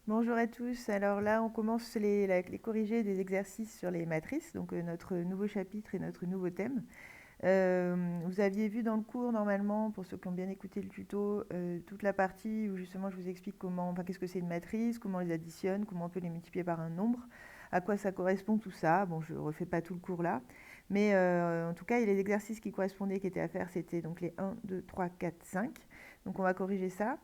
Bonjour à tous. Alors là, on commence les corrigés des exercices sur les matrices, donc notre nouveau chapitre et notre nouveau thème. Vous aviez vu dans le cours, normalement, pour ceux qui ont bien écouté le tuto, toute la partie où justement je vous explique comment, enfin, qu'est-ce que c'est une matrice, comment on les additionne, comment on peut les multiplier par un nombre, à quoi ça correspond tout ça. Bon, je ne refais pas tout le cours là, mais en tout cas, il y a les exercices qui correspondaient, qui étaient à faire, c'était donc les 1, 2, 3, 4, 5. Donc on va corriger ça.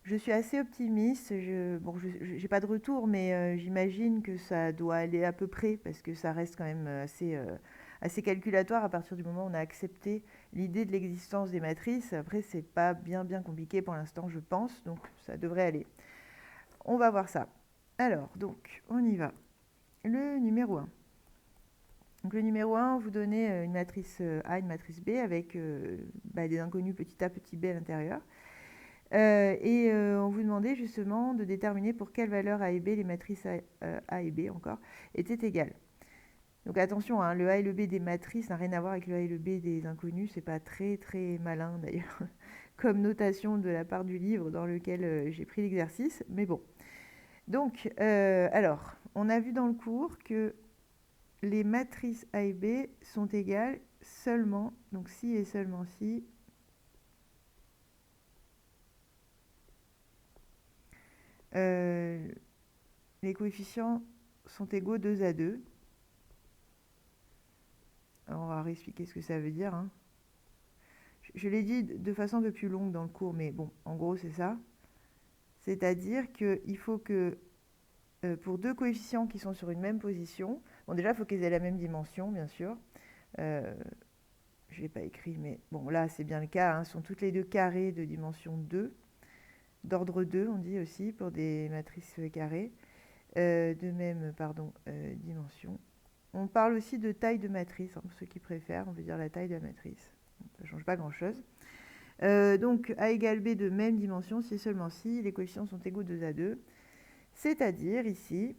Je suis assez optimiste. Bon, j'ai pas de retour, mais j'imagine que ça doit aller à peu près parce que ça reste quand même assez calculatoire à partir du moment où on a accepté l'idée de l'existence des matrices. Après, c'est pas bien compliqué pour l'instant, je pense, donc ça devrait aller. On va voir ça. Alors, donc, on y va. Le numéro 1. Donc, le numéro 1, vous donnez une matrice A, une matrice B avec des inconnus petit a, petit b à l'intérieur. On vous demandait justement de déterminer pour quelle valeur A et B les matrices A et B encore étaient égales. Donc attention, hein, le A et le B des matrices n'a rien à voir avec le A et le B des inconnus, c'est pas très malin d'ailleurs comme notation de la part du livre dans lequel j'ai pris l'exercice, mais bon. Donc, alors, on a vu dans le cours que les matrices A et B sont égales seulement, donc si et seulement si, euh, les coefficients sont égaux 2 à 2. Alors, on va réexpliquer ce que ça veut dire, hein. Je l'ai dit de façon un peu plus longue dans le cours, mais bon, en gros, c'est ça. C'est-à-dire qu'il faut que pour deux coefficients qui sont sur une même position, bon, déjà, il faut qu'ils aient la même dimension, bien sûr. Euh, je ne l'ai pas écrit, mais bon, là, c'est bien le cas, hein, sont toutes les deux carrés de dimension 2, d'ordre 2, on dit aussi, pour des matrices carrées, de même, dimension. On parle aussi de taille de matrice, hein, pour ceux qui préfèrent, on veut dire la taille de la matrice. Ça ne change pas grand-chose. Donc A égale B de même dimension si et seulement si les coefficients sont égaux 2 à 2. C'est-à-dire ici,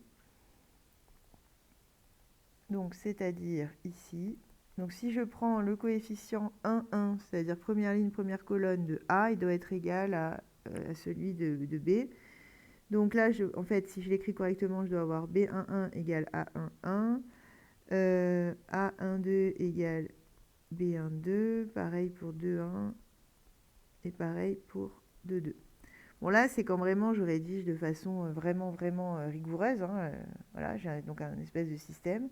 donc si je prends le coefficient 1, 1, c'est-à-dire première ligne, première colonne de A, il doit être égal à celui de B. Donc là, en fait, si je l'écris correctement, je dois avoir B11 égale A11, A12 égale B12, pareil pour 2,1 et pareil pour 2,2. Bon là, c'est quand vraiment je rédige de façon vraiment rigoureuse, hein, voilà, j'ai donc un espèce de système.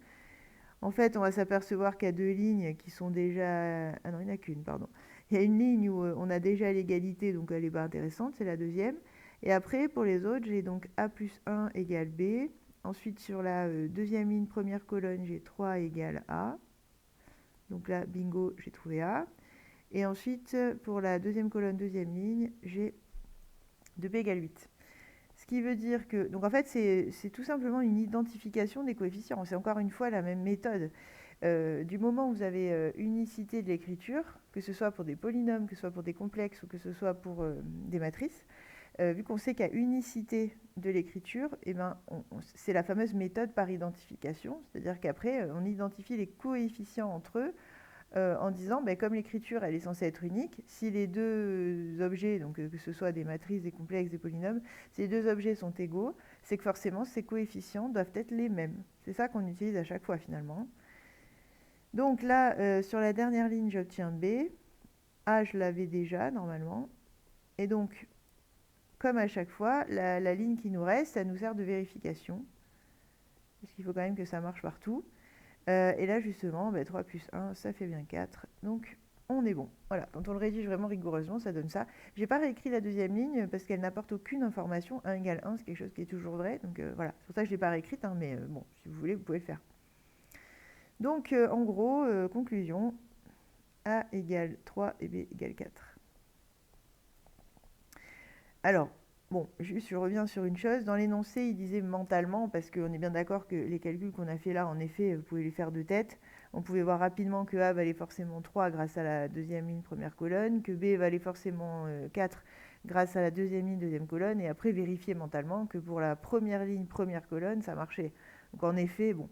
En fait, on va s'apercevoir qu'il y a deux lignes qui sont déjà... Ah non, il n'y en a qu'une, pardon. Il y a une ligne où on a déjà l'égalité, donc elle n'est pas intéressante, c'est la deuxième. Et après, pour les autres, j'ai donc A plus 1 égale B. Ensuite, sur la deuxième ligne, première colonne, j'ai 3 égale A. Donc là, bingo, j'ai trouvé A. Et ensuite, pour la deuxième colonne, deuxième ligne, j'ai 2B égale 8. Ce qui veut dire que... Donc en fait, c'est tout simplement une identification des coefficients. C'est encore une fois la même méthode. Du moment où vous avez unicité de l'écriture, que ce soit pour des polynômes, que ce soit pour des complexes ou que ce soit pour des matrices, vu qu'on sait qu'il y a unicité de l'écriture, eh ben, c'est la fameuse méthode par identification. C'est-à-dire qu'après, on identifie les coefficients entre eux en disant, comme l'écriture elle est censée être unique, si les deux objets, donc que ce soit des matrices, des complexes, des polynômes, si les deux objets sont égaux, c'est que forcément ces coefficients doivent être les mêmes. C'est ça qu'on utilise à chaque fois finalement. Donc là, sur la dernière ligne, j'obtiens B. A, je l'avais déjà normalement. Et donc, comme à chaque fois, la ligne qui nous reste, ça nous sert de vérification. Parce qu'il faut quand même que ça marche partout. Et là, justement, 3 plus 1, ça fait bien 4. Donc, on est bon. Voilà, quand on le rédige vraiment rigoureusement, ça donne ça. J'ai pas réécrit la deuxième ligne parce qu'elle n'apporte aucune information. 1 égale 1, c'est quelque chose qui est toujours vrai. Donc voilà, c'est pour ça que je l'ai pas réécrite, hein, mais bon, si vous voulez, vous pouvez le faire. Donc, en gros, conclusion, A égale 3 et B égale 4. Alors, bon, juste je reviens sur une chose. Dans l'énoncé, il disait mentalement, parce qu'on est bien d'accord que les calculs qu'on a fait là, en effet, vous pouvez les faire de tête. On pouvait voir rapidement que A valait forcément 3 grâce à la deuxième ligne, première colonne, que B valait forcément 4 grâce à la deuxième ligne, deuxième colonne, et après vérifier mentalement que pour la première ligne, première colonne, ça marchait. Donc en effet, bon.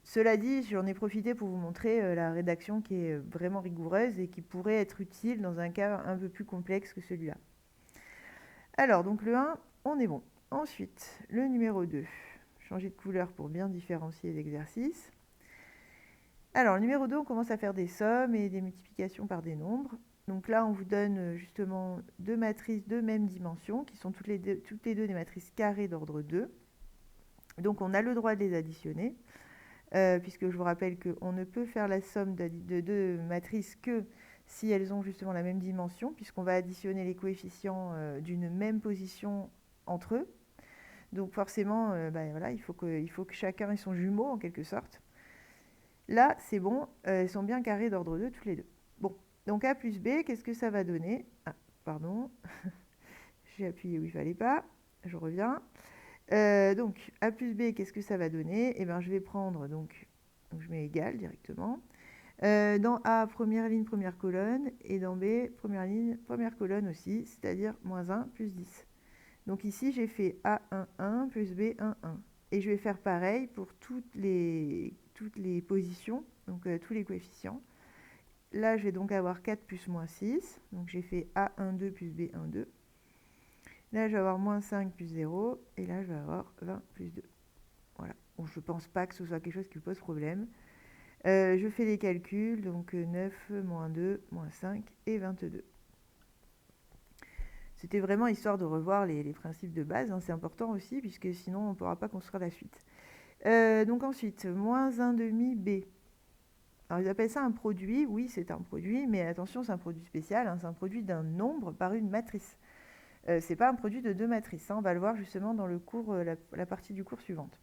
Cela dit, j'en ai profité pour vous montrer la rédaction qui est vraiment rigoureuse et qui pourrait être utile dans un cas un peu plus complexe que celui-là. Alors, donc le 1, on est bon. Ensuite, le numéro 2. Changer de couleur pour bien différencier les exercices. Alors, le numéro 2, on commence à faire des sommes et des multiplications par des nombres. Donc là, on vous donne justement deux matrices de même dimension, qui sont toutes les deux des matrices carrées d'ordre 2. Donc, on a le droit de les additionner, puisque je vous rappelle qu'on ne peut faire la somme de deux matrices que si elles ont justement la même dimension, puisqu'on va additionner les coefficients d'une même position entre eux. Donc forcément, voilà, il faut que chacun ait son jumeau, en quelque sorte. Là, c'est bon, elles sont bien carrées d'ordre 2, toutes les deux. Bon, donc A plus B, qu'est-ce que ça va donner? Ah, pardon, j'ai appuyé où il ne fallait pas, je reviens. Donc, A plus B, qu'est-ce que ça va donner? Eh bien, je vais prendre, donc je mets égal directement. Dans A, première ligne, première colonne, et dans B, première ligne, première colonne aussi, c'est-à-dire moins 1 plus 10. Donc ici, j'ai fait A1, 1 plus B, 1, 1. Et je vais faire pareil pour toutes les positions, donc tous les coefficients. Là, je vais donc avoir 4 plus moins 6. Donc j'ai fait A1, 2 plus B1, 2. Là, je vais avoir moins 5 plus 0. Et là, je vais avoir 20 plus 2. Voilà. Bon, je ne pense pas que ce soit quelque chose qui pose problème. Je fais les calculs. Donc 9, moins 2, moins 5 et 22. C'était vraiment histoire de revoir les principes de base. Hein. C'est important aussi, puisque sinon, on ne pourra pas construire la suite. Donc ensuite, moins 1,5 B. Alors, ils appellent ça un produit. Oui, c'est un produit, mais attention, c'est un produit spécial. Hein. C'est un produit d'un nombre par une matrice. Ce n'est pas un produit de deux matrices. Hein. On va le voir justement dans le cours, la partie du cours suivante.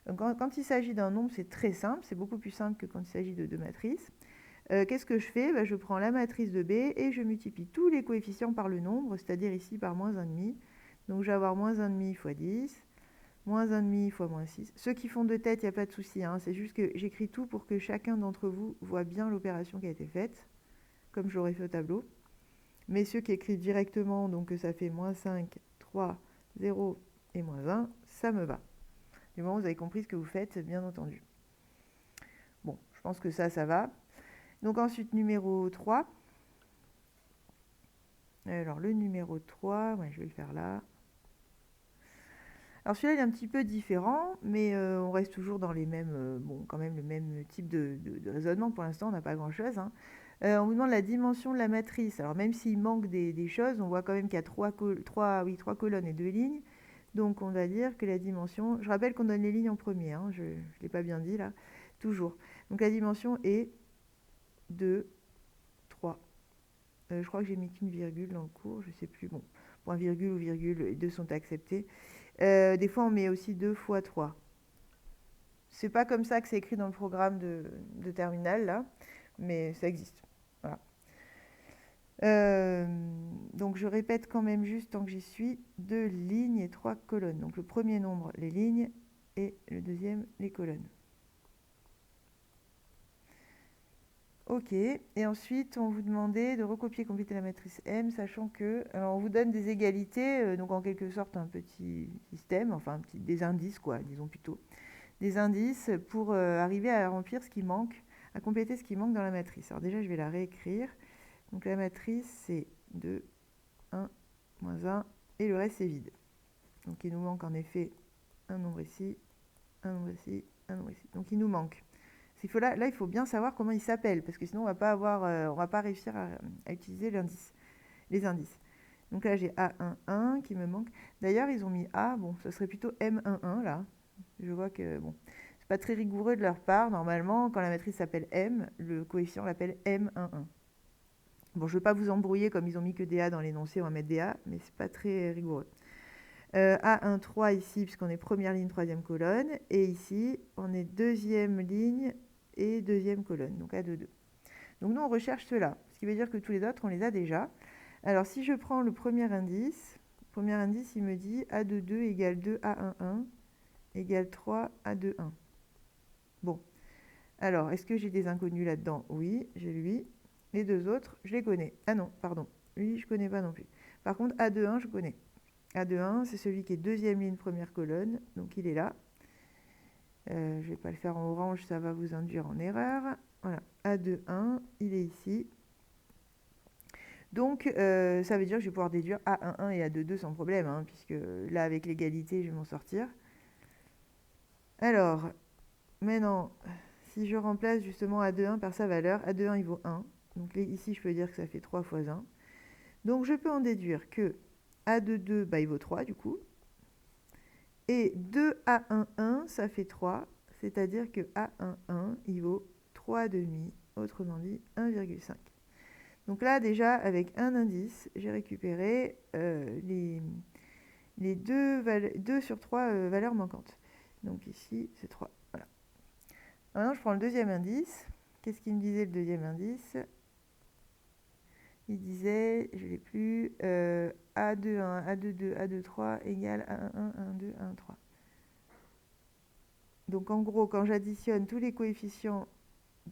Donc, quand il s'agit d'un nombre, c'est très simple. C'est beaucoup plus simple que quand il s'agit de deux matrices. Qu'est-ce que je fais? Je prends la matrice de B et je multiplie tous les coefficients par le nombre, c'est-à-dire ici par moins 1,5. Donc, je vais avoir moins 1,5 fois 10. Moins 1,5 fois moins 6. Ceux qui font de tête, il n'y a pas de souci. Hein. C'est juste que j'écris tout pour que chacun d'entre vous voit bien l'opération qui a été faite, comme je l'aurais fait au tableau. Mais ceux qui écrivent directement, donc ça fait moins 5, 3, 0 et moins 1, ça me va. Du moment où vous avez compris ce que vous faites, bien entendu. Bon, je pense que ça va. Donc ensuite, numéro 3. Alors le numéro 3, je vais le faire là. Alors celui-là, il est un petit peu différent, mais on reste toujours dans les mêmes, quand même le même type de raisonnement. Pour l'instant, on n'a pas grand-chose. Hein. On vous demande la dimension de la matrice. Alors même s'il manque des choses, on voit quand même qu'il y a trois colonnes et 2 lignes. Donc on va dire que la dimension... Je rappelle qu'on donne les lignes en premier, hein, je ne l'ai pas bien dit là, toujours. Donc la dimension est 2, 3. Je crois que j'ai mis qu'une virgule dans le cours, je ne sais plus. Bon, point virgule ou virgule, les deux sont acceptés. Des fois, on met aussi 2 fois 3. C'est pas comme ça que c'est écrit dans le programme de terminale, là, mais ça existe. Voilà. Donc, je répète quand même juste, tant que j'y suis, 2 lignes et 3 colonnes. Donc, le premier nombre, les lignes, et le deuxième, les colonnes. Ok, et ensuite, on vous demandait de recopier, compléter la matrice M, sachant que on vous donne des égalités, donc en quelque sorte un petit système, enfin des indices, quoi, disons plutôt. Des indices pour arriver à remplir ce qui manque, à compléter ce qui manque dans la matrice. Alors déjà, je vais la réécrire. Donc la matrice, c'est 2, 1, moins 1, et le reste, c'est vide. Donc il nous manque en effet un nombre ici, un nombre ici, un nombre ici. Donc il nous manque. Là, il faut bien savoir comment il s'appelle, parce que sinon, on ne va pas réussir à utiliser les indices. Donc là, j'ai A11 qui me manque. D'ailleurs, ils ont mis A, bon, ce serait plutôt M11 là. Je vois que, bon, c'est pas très rigoureux de leur part. Normalement, quand la matrice s'appelle M, le coefficient l'appelle M11. Bon, je ne veux pas vous embrouiller comme ils ont mis que des A dans l'énoncé, on va mettre des A, mais c'est pas très rigoureux. A13 ici, puisqu'on est première ligne, troisième colonne. Et ici, on est deuxième ligne et deuxième colonne, donc A22. Donc nous, on recherche cela, ce qui veut dire que tous les autres, on les a déjà. Alors, si je prends le premier indice, il me dit A22 égale 2 A11 égale 3 A21. Bon, alors, est-ce que j'ai des inconnus là-dedans? Oui, j'ai lui. Les deux autres, je les connais. Ah non, pardon, lui, je ne connais pas non plus. Par contre, A21, je connais. A21, c'est celui qui est deuxième ligne, première colonne, donc il est là. Je ne vais pas le faire en orange, ça va vous induire en erreur. Voilà, A21, il est ici. Donc, ça veut dire que je vais pouvoir déduire A11 et A22 sans problème, hein, puisque là, avec l'égalité, je vais m'en sortir. Alors, maintenant, si je remplace justement A21 par sa valeur, A21 il vaut 1. Donc ici, je peux dire que ça fait 3 fois 1. Donc, je peux en déduire que A22, bah, il vaut 3 du coup. Et 2A11, ça fait 3. C'est-à-dire que A11, il vaut 3,5, autrement dit 1,5. Donc là, déjà, avec un indice, j'ai récupéré les 2 sur 3 valeurs manquantes. Donc ici, c'est 3. Voilà. Maintenant, je prends le deuxième indice. Qu'est-ce qu'il me disait le deuxième indice? Il disait, je ne l'ai plus, A21, A22, A23 égale A11, A12, A13. Donc en gros, quand j'additionne tous les coefficients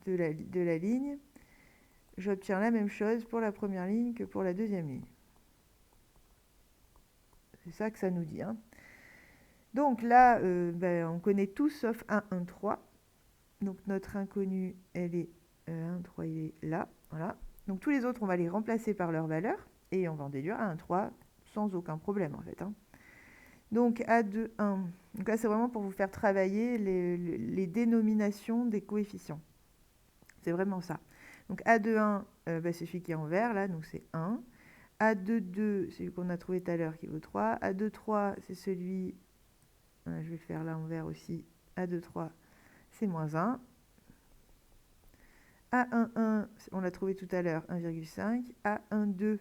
de la ligne, j'obtiens la même chose pour la première ligne que pour la deuxième ligne. C'est ça que ça nous dit, hein. Donc là, on connaît tout sauf 1, 1, 3. Donc notre inconnu, elle est 1, 3, il est là. Voilà. Donc tous les autres, on va les remplacer par leur valeur et on va en déduire 1, 3 sans aucun problème en fait, hein. Donc A2, 1. Donc là, c'est vraiment pour vous faire travailler les dénominations des coefficients. C'est vraiment ça. Donc A21, c'est celui qui est en vert, là, donc c'est 1. A22, c'est celui qu'on a trouvé tout à l'heure qui vaut 3. A23, c'est celui, je vais le faire là en vert aussi. A23, c'est moins 1. A11, on l'a trouvé tout à l'heure, 1,5. A12,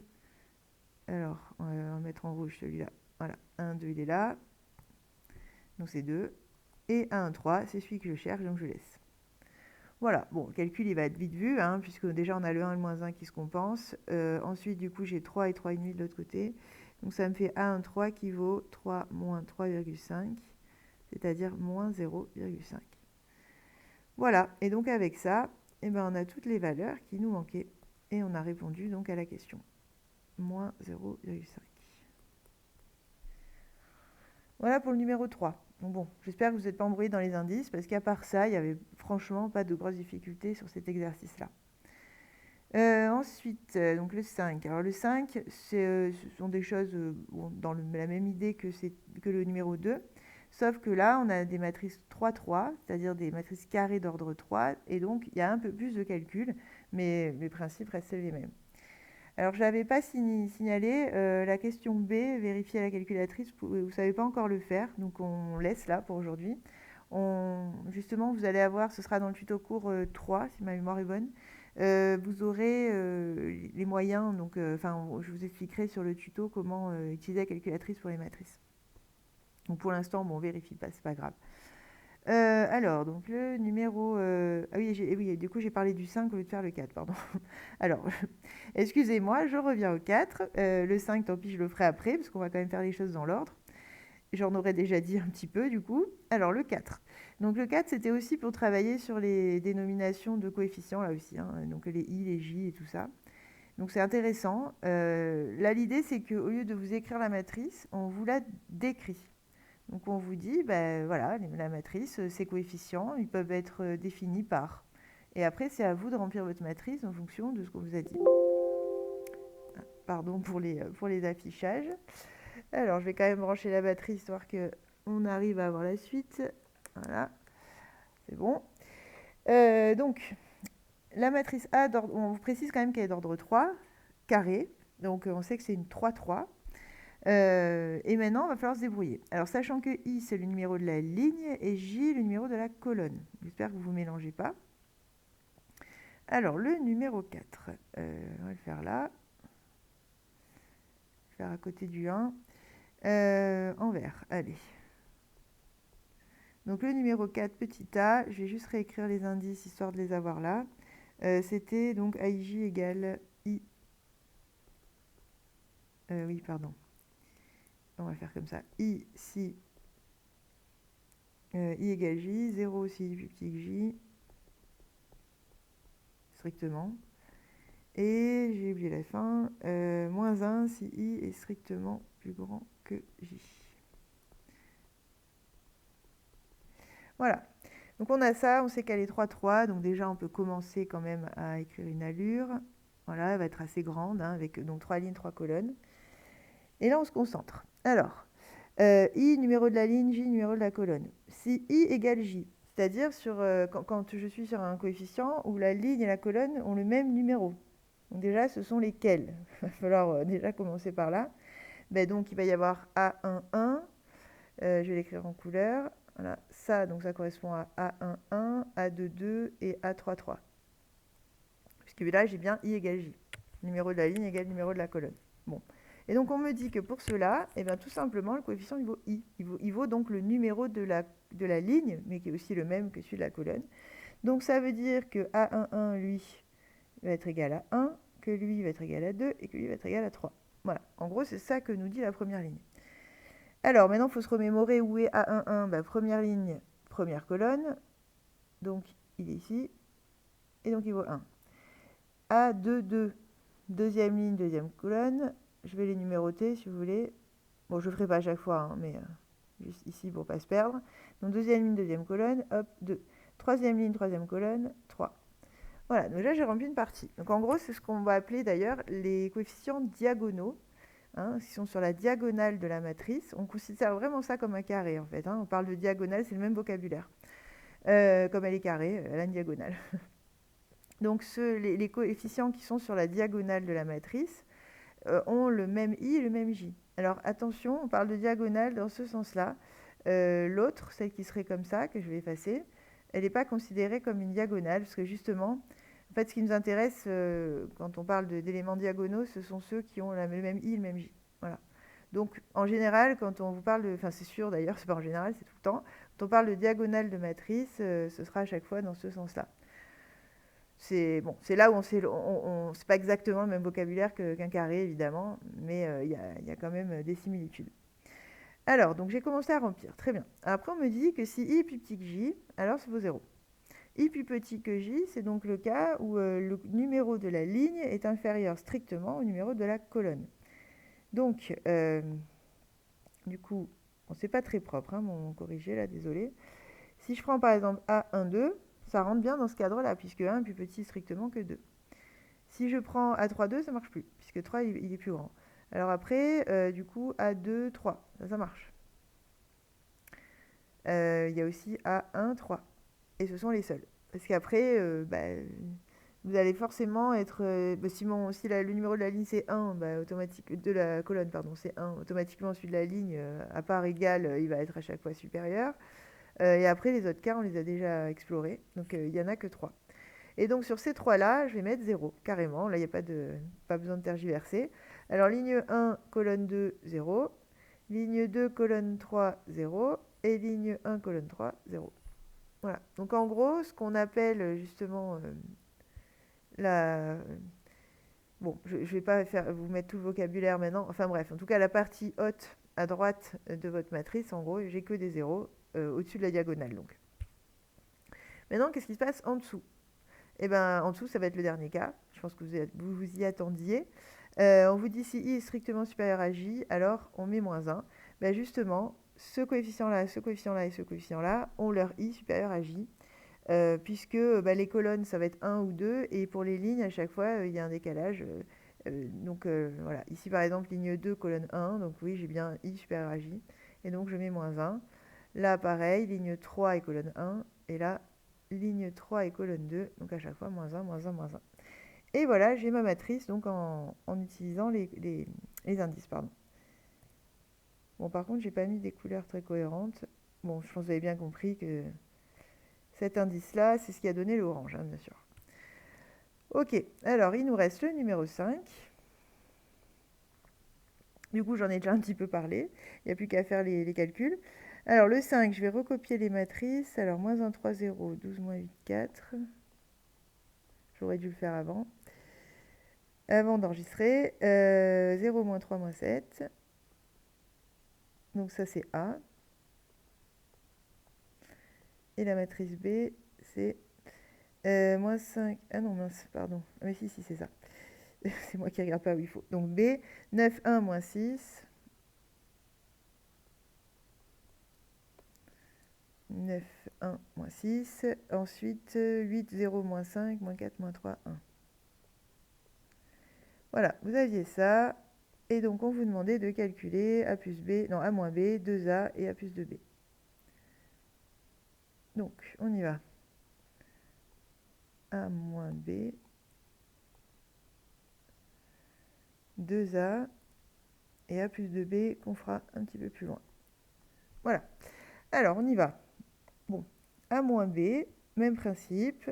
alors on va mettre en rouge celui-là. Voilà, 1, 2, il est là. Donc c'est 2. Et A13, c'est celui que je cherche, donc je laisse. Voilà, bon, le calcul, il va être vite vu, hein, puisque déjà, on a le 1 et le moins 1 qui se compensent. Ensuite, du coup, j'ai 3 et 3,5 de l'autre côté. Donc, ça me fait A13 qui vaut 3 moins 3,5, c'est-à-dire moins 0,5. Voilà, et donc avec ça, eh ben, on a toutes les valeurs qui nous manquaient. Et on a répondu donc à la question. Moins 0,5. Voilà pour le numéro 3. Donc bon, j'espère que vous n'êtes pas embrouillés dans les indices, parce qu'à part ça, il n'y avait franchement pas de grosses difficultés sur cet exercice-là. Ensuite, donc le 5. Alors le 5, ce sont des choses dans la même idée que le numéro 2, sauf que là, on a des matrices 3-3, c'est-à-dire des matrices carrées d'ordre 3, et donc il y a un peu plus de calcul, mais les principes restent les mêmes. Alors je n'avais pas signalé la question B, vérifier à la calculatrice, vous ne savez pas encore le faire, donc on laisse là pour aujourd'hui. Justement, vous allez avoir, ce sera dans le tuto cours 3, si ma mémoire est bonne. Vous aurez les moyens, donc, je vous expliquerai sur le tuto comment utiliser la calculatrice pour les matrices. Donc pour l'instant, bon, on vérifie pas, c'est pas grave. Alors, donc le numéro... ah oui, oui, du coup, j'ai parlé du 5 au lieu de faire le 4, pardon. Alors, excusez-moi, je reviens au 4. Le 5, tant pis, je le ferai après, parce qu'on va quand même faire les choses dans l'ordre. J'en aurais déjà dit un petit peu, du coup. Alors, le 4. Donc, le 4, c'était aussi pour travailler sur les dénominations de coefficients, là aussi, hein, donc les i, les j et tout ça. Donc, c'est intéressant. Là, l'idée, c'est qu'au lieu de vous écrire la matrice, on vous la décrit. Donc on vous dit, voilà, la matrice, ces coefficients, ils peuvent être définis par. Et après, c'est à vous de remplir votre matrice en fonction de ce qu'on vous a dit. Pardon pour les affichages. Alors, je vais quand même brancher la batterie histoire qu'on arrive à avoir la suite. Voilà, c'est bon. Donc, la matrice A, on vous précise quand même qu'elle est d'ordre 3, carré. Donc, on sait que c'est une 3-3. Et maintenant, il va falloir se débrouiller. Alors, sachant que I, c'est le numéro de la ligne et J, le numéro de la colonne. J'espère que vous ne vous mélangez pas. Alors, le numéro 4, on va le faire là. Je vais faire à côté du 1. En vert, allez. Donc, le numéro 4, petit a, je vais juste réécrire les indices histoire de les avoir là. C'était donc AIJ égale I. Oui, pardon. On va faire comme ça. I si I égale J, 0 si I plus petit que J, strictement. Et j'ai oublié la fin, moins 1 si I est strictement plus grand que J. Voilà. Donc on a ça, on sait qu'elle est 3-3, donc déjà on peut commencer quand même à écrire une allure. Voilà, elle va être assez grande, hein, avec donc 3 lignes, 3 colonnes. Et là, on se concentre. Alors, I, numéro de la ligne, J, numéro de la colonne. Si I égale J, c'est-à-dire quand je suis sur un coefficient où la ligne et la colonne ont le même numéro. Donc déjà, ce sont lesquels? Il va falloir déjà commencer par là. Ben, donc, il va y avoir A11, je vais l'écrire en couleur. Voilà, ça, donc ça correspond à A11, A22 et A33. Puisque là, j'ai bien I égale J. Numéro de la ligne égale numéro de la colonne. Bon. Et donc, on me dit que pour cela, eh bien, tout simplement, le coefficient, il vaut I. Il vaut donc le numéro de la ligne, mais qui est aussi le même que celui de la colonne. Donc, ça veut dire que A11, lui, va être égal à 1, que lui va être égal à 2 et que lui va être égal à 3. Voilà. En gros, c'est ça que nous dit la première ligne. Alors, maintenant, il faut se remémorer où est A11. Bah, première ligne, première colonne. Donc, il est ici. Et donc, il vaut 1. A22, deuxième ligne, deuxième colonne. Je vais les numéroter si vous voulez. Bon, je ne ferai pas à chaque fois, hein, mais juste ici pour ne pas se perdre. Donc, deuxième ligne, deuxième colonne. Hop, 2. Troisième ligne, troisième colonne. 3. Voilà, donc là, j'ai rempli une partie. Donc, en gros, c'est ce qu'on va appeler d'ailleurs les coefficients diagonaux. Hein, qui sont sur la diagonale de la matrice. On considère vraiment ça comme un carré, en fait. Hein. On parle de diagonale, c'est le même vocabulaire. Comme elle est carrée, elle a une diagonale. Donc, les coefficients qui sont sur la diagonale de la matrice ont le même I et le même J. Alors, attention, on parle de diagonale dans ce sens-là. L'autre, celle qui serait comme ça, que je vais effacer, elle n'est pas considérée comme une diagonale, parce que justement, en fait, ce qui nous intéresse quand on parle d'éléments diagonaux, ce sont ceux qui ont le même I et le même J. Voilà. Donc, en général, quand on vous parle de... Enfin, c'est sûr d'ailleurs, c'est pas en général, c'est tout le temps. Quand on parle de diagonale de matrice, ce sera à chaque fois dans ce sens-là. C'est bon, c'est là où c'est pas exactement le même vocabulaire qu'un carré, évidemment, mais il y a quand même des similitudes. Alors, donc j'ai commencé à remplir. Très bien. Après, on me dit que si I est plus petit que J, alors ça vaut 0. I plus petit que J, c'est donc le cas où le numéro de la ligne est inférieur strictement au numéro de la colonne. Donc, du coup, bon, c'est pas très propre, hein, mon corrigé là, désolé. Si je prends par exemple A12, ça rentre bien dans ce cadre-là, puisque 1 est plus petit strictement que 2. Si je prends A32, ça marche plus, puisque 3 il est plus grand. Alors après, du coup, A2, 3, ça marche. Il y a aussi A1, 3. Et ce sont les seuls. Parce qu'après, vous allez forcément être... si le numéro de la ligne c'est 1, de la colonne, pardon, c'est 1, automatiquement celui de la ligne, à part égal, il va être à chaque fois supérieur. Et après, les autres cas, on les a déjà explorés. Donc, il n'y en a que 3. Et donc, sur ces 3-là, je vais mettre 0, carrément. Là, il n'y a pas besoin de tergiverser. Alors, ligne 1, colonne 2, 0. Ligne 2, colonne 3, 0. Et ligne 1, colonne 3, 0. Voilà. Donc, en gros, ce qu'on appelle justement la... Bon, je ne vais pas vous mettre tout le vocabulaire maintenant. Enfin bref, en tout cas, la partie haute à droite de votre matrice, en gros, j'ai que des zéros au-dessus de la diagonale. Donc. Maintenant, qu'est-ce qui se passe en dessous? Eh bien, en dessous, ça va être le dernier cas. Je pense que vous y attendiez. On vous dit si I est strictement supérieur à J, alors on met -1. Ben justement, ce coefficient-là, ce coefficient-là et ce coefficient-là ont leur I supérieur à J, puisque les colonnes, ça va être 1 ou 2, et pour les lignes, à chaque fois, il y a un décalage. Donc voilà, ici par exemple, ligne 2, colonne 1, donc oui, j'ai bien I supérieur à J, et donc je mets -1. Là, pareil, ligne 3 et colonne 1, et là, ligne 3 et colonne 2, donc à chaque fois -1, -1, -1. Et voilà, j'ai ma matrice donc en utilisant les indices. Pardon. Bon, par contre, j'ai pas mis des couleurs très cohérentes. Bon, je pense que vous avez bien compris que cet indice-là, c'est ce qui a donné l'orange, hein, bien sûr. Ok, alors il nous reste le numéro 5. Du coup, j'en ai déjà un petit peu parlé. Il n'y a plus qu'à faire les calculs. Alors, le 5, je vais recopier les matrices. Alors, -1, 3, 0, 12, -8, 4. J'aurais dû le faire avant d'enregistrer. 0, -3, -7. Donc ça, c'est A. Et la matrice B, c'est -5. Ah non, mince, pardon. Ah, mais si, c'est ça. C'est moi qui ne regarde pas où il faut. Donc B, 9, 1, -6. 9, 1, -6. Ensuite, 8, 0, -5, -4, -3, 1. Voilà, vous aviez ça. Et donc, on vous demandait de calculer A plus B, non, A moins B, 2A et A plus 2B. Donc, on y va. A moins B, 2A et A plus 2B qu'on fera un petit peu plus loin. Voilà. Alors, on y va. Bon, A moins B, même principe.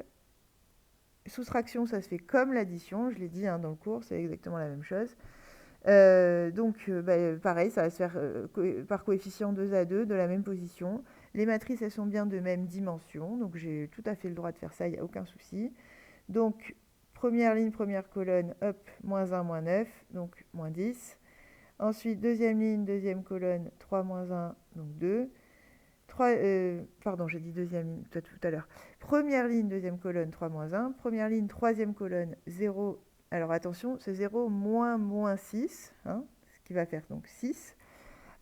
Soustraction, ça se fait comme l'addition. Je l'ai dit dans le cours, c'est exactement la même chose. Donc, pareil, ça va se faire par coefficient 2A2 de la même position. Les matrices, elles sont bien de même dimension. Donc, j'ai tout à fait le droit de faire ça, il n'y a aucun souci. Donc, première ligne, première colonne, hop, moins 1, moins 9, donc moins 10. Ensuite, deuxième ligne, deuxième colonne, 3, moins 1, donc 2. Pardon, j'ai dit deuxième ligne tout à l'heure. Première ligne, deuxième colonne, 3, moins 1. Première ligne, troisième colonne, 0. Alors attention, c'est 0 moins 6, ce qui va faire donc 6.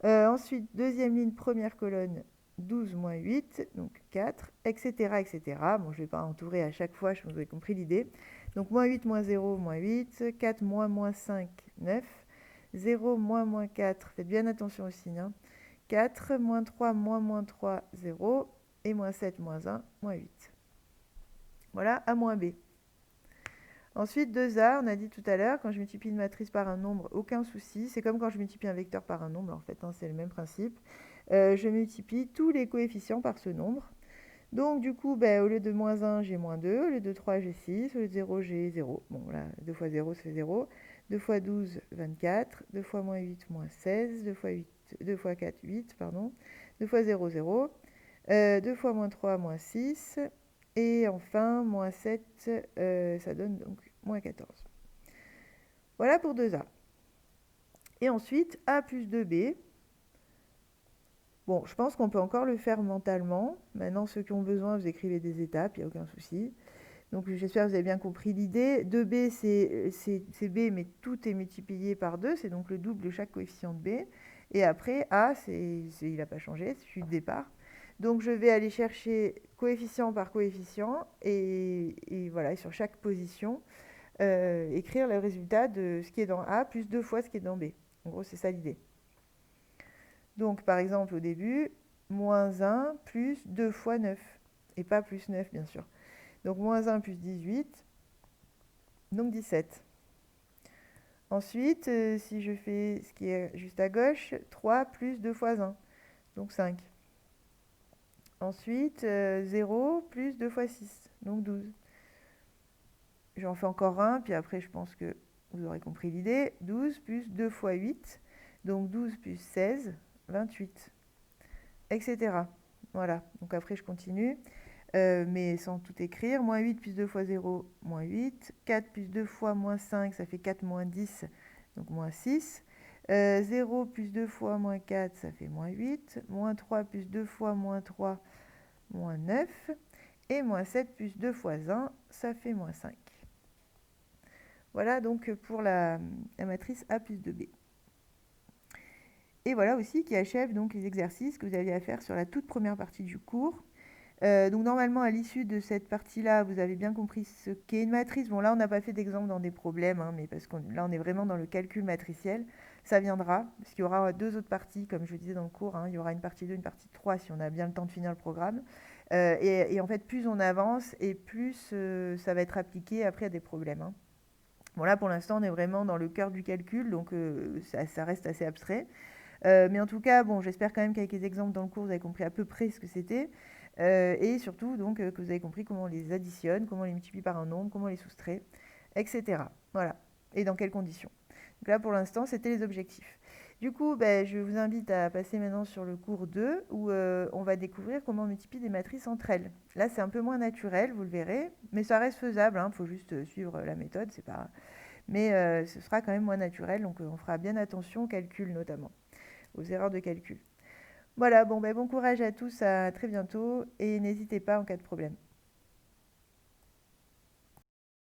Ensuite, deuxième ligne, première colonne, 12 moins 8, donc 4, etc. etc. Bon, je ne vais pas entourer à chaque fois, je pense que vous avez compris l'idée. Donc moins 8 moins 0, moins 8, 4 moins 5, 9, 0 moins 4, faites bien attention au signe, 4, moins 3, moins 3, 0, et moins 7, moins 1, moins 8. Voilà, A moins B. Ensuite, 2A, on a dit tout à l'heure, quand je multiplie une matrice par un nombre, aucun souci. C'est comme quand je multiplie un vecteur par un nombre, en fait, c'est le même principe. Je multiplie tous les coefficients par ce nombre. Donc, du coup, au lieu de moins 1, j'ai moins 2. Au lieu de 3, j'ai 6. Au lieu de 0, j'ai 0. Bon, là, 2 fois 0, ça fait 0. 2 fois 12, 24. 2 fois moins 8, moins 16. 2 fois 4, 8, pardon. 2 fois 0, 0. 2 fois moins 3, moins 6. Et enfin, moins 7, ça donne donc moins 14. Voilà pour 2A. Et ensuite, A plus 2B. Bon, je pense qu'on peut encore le faire mentalement. Maintenant, ceux qui ont besoin, vous écrivez des étapes, il n'y a aucun souci. Donc, j'espère que vous avez bien compris l'idée. 2B, c'est B, mais tout est multiplié par 2. C'est donc le double de chaque coefficient de B. Et après, A, il n'a pas changé, c'est celui de départ. Donc, je vais aller chercher coefficient par coefficient. Et voilà, et sur chaque position, écrire le résultat de ce qui est dans A plus 2 fois ce qui est dans B. En gros, c'est ça l'idée. Donc, par exemple, au début, moins 1 plus 2 fois 9. Et pas plus 9, bien sûr. Donc, moins 1 plus 18, donc 17. Ensuite, si je fais ce qui est juste à gauche, 3 plus 2 fois 1, donc 5. Ensuite, 0 plus 2 fois 6, donc 12. J'en fais encore un, puis après, je pense que vous aurez compris l'idée. 12 plus 2 fois 8, donc 12 plus 16, 28, etc. Voilà, donc après, je continue. Mais sans tout écrire. Moins 8 plus 2 fois 0, moins 8. 4 plus 2 fois moins 5, ça fait 4 moins 10, donc moins 6. 0 plus 2 fois moins 4, ça fait moins 8. Moins 3 plus 2 fois moins 3, moins 9. Et moins 7 plus 2 fois 1, ça fait moins 5. Voilà donc pour la matrice A plus 2B. Et voilà aussi qui achève donc les exercices que vous aviez à faire sur la toute première partie du cours. Donc normalement, à l'issue de cette partie-là, vous avez bien compris ce qu'est une matrice. Bon, là, on n'a pas fait d'exemple dans des problèmes, mais parce que là, on est vraiment dans le calcul matriciel. Ça viendra, parce qu'il y aura 2 autres parties, comme je vous disais dans le cours. Il y aura une partie 2, une partie 3, si on a bien le temps de finir le programme. Et en fait, plus on avance, et plus ça va être appliqué après à des problèmes. Bon, là, pour l'instant, on est vraiment dans le cœur du calcul, donc ça reste assez abstrait. Mais en tout cas, bon, j'espère quand même qu'avec les exemples dans le cours, vous avez compris à peu près ce que c'était. Et surtout, donc, que vous avez compris comment on les additionne, comment on les multiplie par un nombre, comment on les soustrait, etc. Voilà. Et dans quelles conditions. Donc là, pour l'instant, c'était les objectifs. Du coup, je vous invite à passer maintenant sur le cours 2, où on va découvrir comment on multiplie des matrices entre elles. Là, c'est un peu moins naturel, vous le verrez, mais ça reste faisable. Il faut juste suivre la méthode, c'est pas... Mais ce sera quand même moins naturel, donc on fera bien attention au calcul notamment, aux erreurs de calcul. Voilà, bon courage à tous, à très bientôt, et n'hésitez pas en cas de problème.